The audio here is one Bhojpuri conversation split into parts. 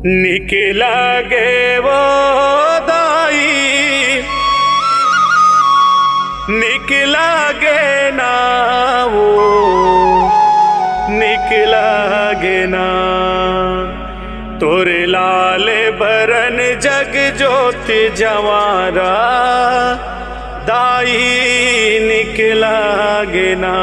निकला गे वो दाई, निकला गे ना वो, निकला गे ना तोरे लाल बरन जग ज्योति जवारा दाई निकला गे ना।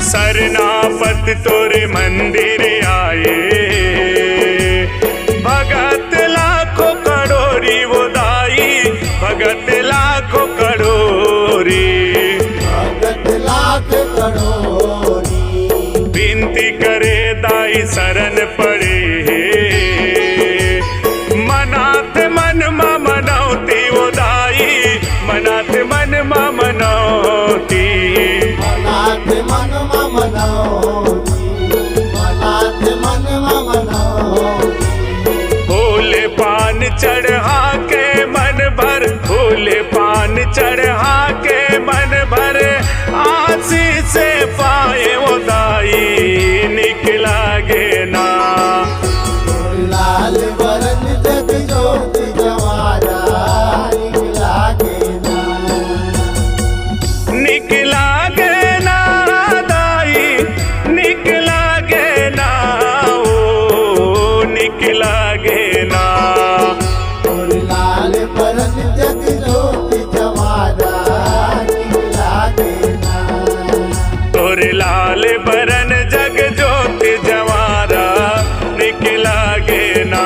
सरनापत तोरे मंदिर आए भगत लाखों करोड़ी वो दाई, भगत लाखों करोड़ी, भगत लाख करोड़ी विनती करे दाई शरण पड़े मनात मन मा मनौती वो दाई, मनात मन मा मनौती, मनात मन मा मनौती, मनात मन मा मनौती। फूले पान चढ़ा के मन भर, फूले पान चढ़ा के मन भर आशीष से पाए वो दाई निकला गे ना। लाल बरन जग ज्योति जवारा निकला गे ना, निकला गे ना दाई निकला गे ना ओ निकला गे ना। और लाल बरन जग ज्योति जवारा निकला गे ना, तोरे लाल बरन जग ज्योति जवारा निकला गे ना।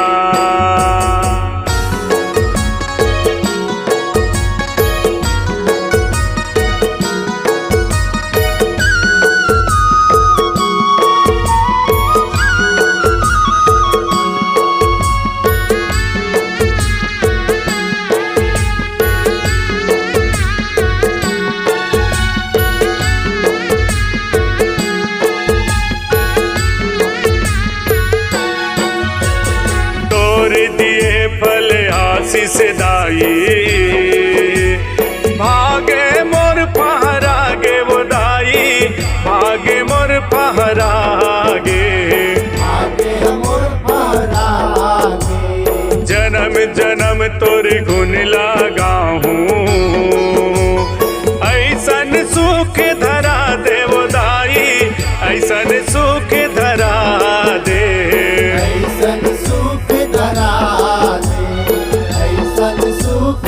दिए फल आशीष दाई भागे मोर पहरागे वो दाई, भागे मोर पहरागे, आगे मोर पहरागे। जन्म जन्म तोरे गुण लगा हूँ ऐसन सुख धरा दे वो दाई, ऐसन सुख धरा दे, ऐसन सुख धरा दे, ऐसन सुख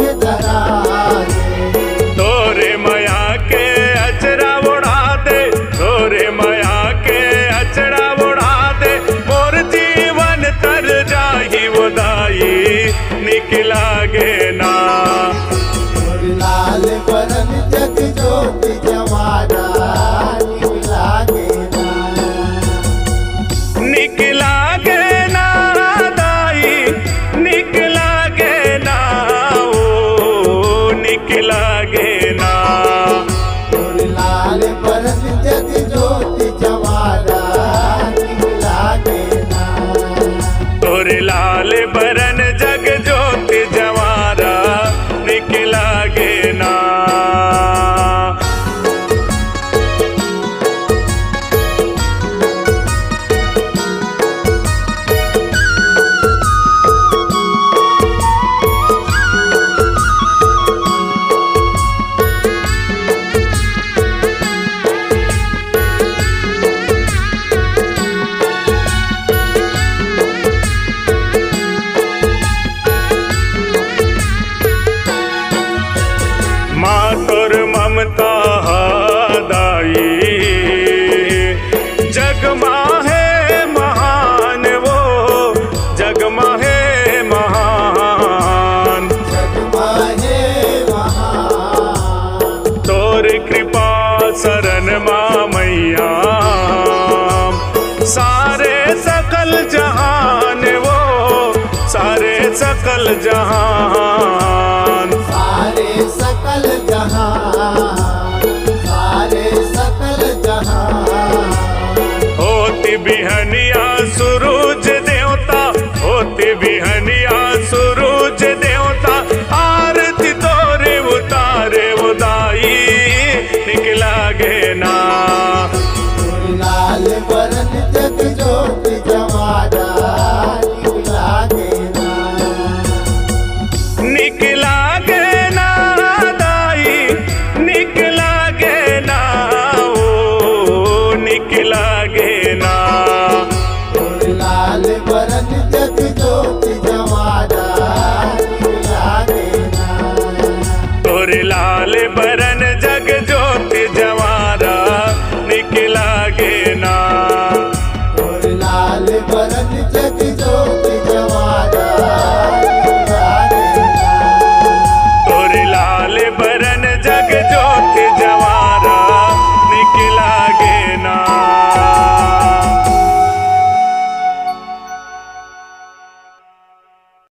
जहां